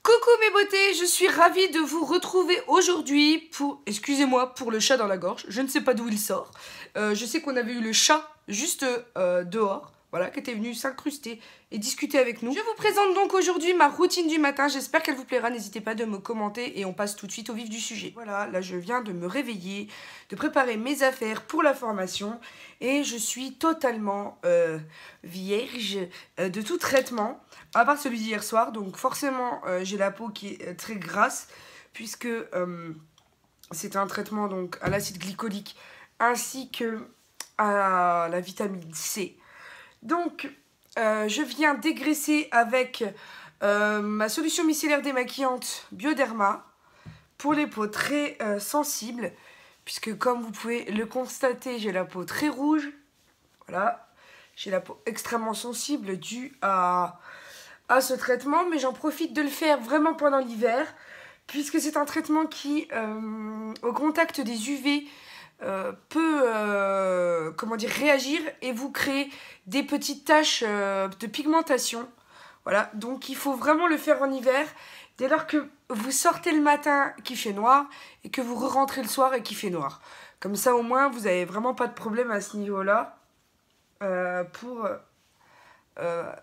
Coucou mes beautés, je suis ravie de vous retrouver aujourd'hui pour, excusez-moi pour le chat dans la gorge, je ne sais pas d'où il sort. Je sais qu'on avait eu le chat juste dehors, voilà, qui était venu s'incruster et discuter avec nous. Je vous présente donc aujourd'hui ma routine du matin, j'espère qu'elle vous plaira, n'hésitez pas de me commenter et on passe tout de suite au vif du sujet. Voilà, là je viens de me réveiller, de préparer mes affaires pour la formation et je suis totalement vierge de tout traitement, à part celui d'hier soir, donc forcément j'ai la peau qui est très grasse puisque c'est un traitement donc à l'acide glycolique ainsi que à la vitamine C. Donc, je viens dégraisser avec ma solution micellaire démaquillante Bioderma pour les peaux très sensibles, puisque comme vous pouvez le constater, j'ai la peau très rouge. Voilà, j'ai la peau extrêmement sensible due à ce traitement, mais j'en profite de le faire vraiment pendant l'hiver, puisque c'est un traitement qui, au contact des UV, peut comment dire, réagir et vous créer des petites taches de pigmentation. Voilà, donc il faut vraiment le faire en hiver, dès lors que vous sortez le matin qui fait noir et que vous rentrez le soir et qui fait noir. Comme ça au moins vous n'avez vraiment pas de problème à ce niveau-là pour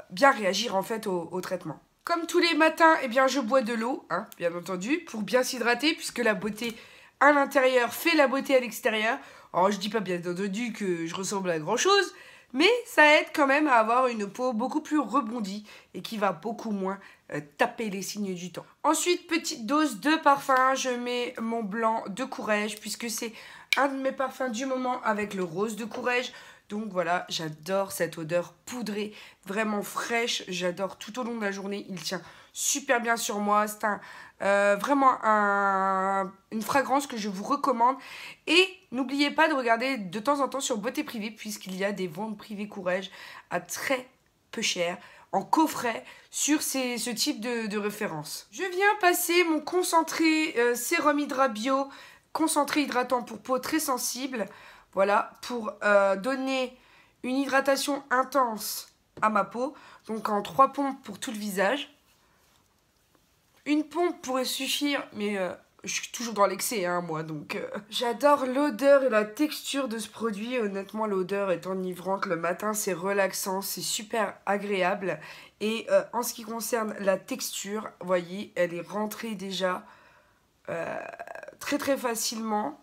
bien réagir en fait au traitement. Comme tous les matins, eh bien, je bois de l'eau, hein, bien entendu, pour bien s'hydrater, puisque la beauté à l'intérieur fait la beauté à l'extérieur. Alors, je dis pas bien entendu que je ressemble à grand chose, mais ça aide quand même à avoir une peau beaucoup plus rebondie et qui va beaucoup moins taper les signes du temps. Ensuite, petite dose de parfum, je mets mon blanc de Courrèges, puisque c'est un de mes parfums du moment avec le rose de Courrèges. Donc voilà, j'adore cette odeur poudrée, vraiment fraîche. J'adore tout au long de la journée. Il tient super bien sur moi. C'est vraiment une fragrance que je vous recommande. Et n'oubliez pas de regarder de temps en temps sur Beauté Privée, puisqu'il y a des ventes privées Courrèges à très peu cher, en coffret, sur ce type de référence. Je viens passer mon concentré sérum Hydra Bio, concentré hydratant pour peau très sensible. Voilà, pour donner une hydratation intense à ma peau. Donc en 3 pompes pour tout le visage. Une pompe pourrait suffire, mais je suis toujours dans l'excès, hein, moi. Donc j'adore l'odeur et la texture de ce produit. Honnêtement, l'odeur est enivrante. Le matin, c'est relaxant, c'est super agréable. Et en ce qui concerne la texture, vous voyez, elle est rentrée déjà très très facilement.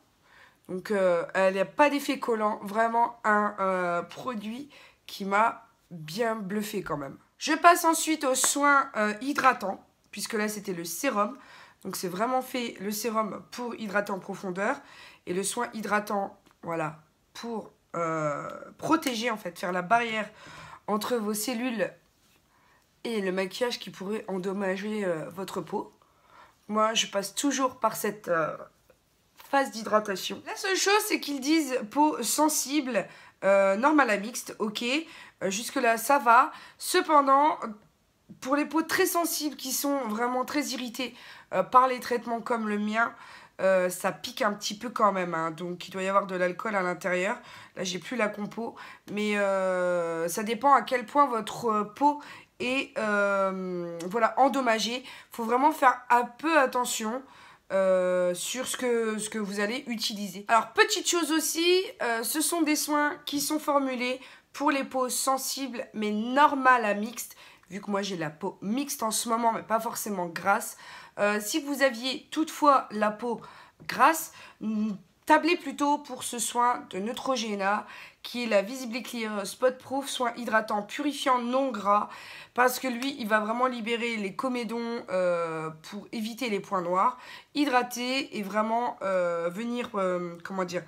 Donc, elle n'a pas d'effet collant. Vraiment un produit qui m'a bien bluffé quand même. Je passe ensuite aux soins hydratants, puisque là, c'était le sérum. Donc, c'est vraiment fait le sérum pour hydrater en profondeur. Et le soin hydratant, voilà, pour protéger, en fait, faire la barrière entre vos cellules et le maquillage qui pourrait endommager votre peau. Moi, je passe toujours par cette phase d'hydratation. La seule chose, c'est qu'ils disent peau sensible, normale à mixte, ok, jusque là ça va. Cependant, pour les peaux très sensibles qui sont vraiment très irritées par les traitements comme le mien, ça pique un petit peu quand même, hein. Donc il doit y avoir de l'alcool à l'intérieur. Là j'ai plus la compo, mais ça dépend à quel point votre peau est voilà, endommagée. Il faut vraiment faire un peu attention sur ce que vous allez utiliser. Alors petite chose aussi, ce sont des soins qui sont formulés pour les peaux sensibles mais normales à mixte, vu que moi j'ai la peau mixte en ce moment mais pas forcément grasse. Si vous aviez toutefois la peau grasse, tablez plutôt pour ce soin de Neutrogena qui est la Visibly Clear Spot Proof, soin hydratant purifiant non gras, parce que lui il va vraiment libérer les comédons pour éviter les points noirs, hydrater et vraiment venir comment dire,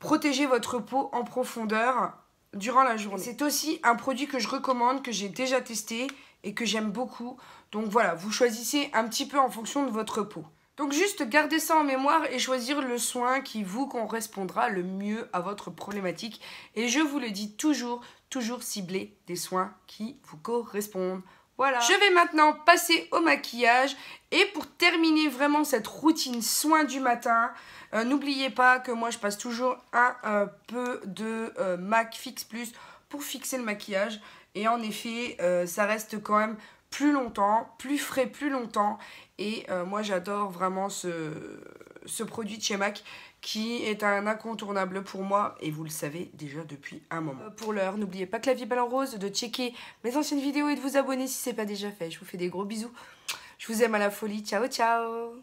protéger votre peau en profondeur durant la journée. C'est aussi un produit que je recommande, que j'ai déjà testé et que j'aime beaucoup. Donc voilà, vous choisissez un petit peu en fonction de votre peau. Donc juste gardez ça en mémoire et choisir le soin qui vous correspondra le mieux à votre problématique. Et je vous le dis toujours, toujours cibler des soins qui vous correspondent. Voilà. Je vais maintenant passer au maquillage. Et pour terminer vraiment cette routine soin du matin, n'oubliez pas que moi je passe toujours un peu de MAC Fix Plus pour fixer le maquillage. Et en effet, ça reste quand même plus longtemps, plus frais plus longtemps. Et moi j'adore vraiment ce produit de chez MAC qui est un incontournable pour moi et vous le savez déjà depuis un moment. Pour l'heure, n'oubliez pas que la vie est belle en rose, de checker mes anciennes vidéos et de vous abonner si ce n'est pas déjà fait. Je vous fais des gros bisous. Je vous aime à la folie. Ciao, ciao!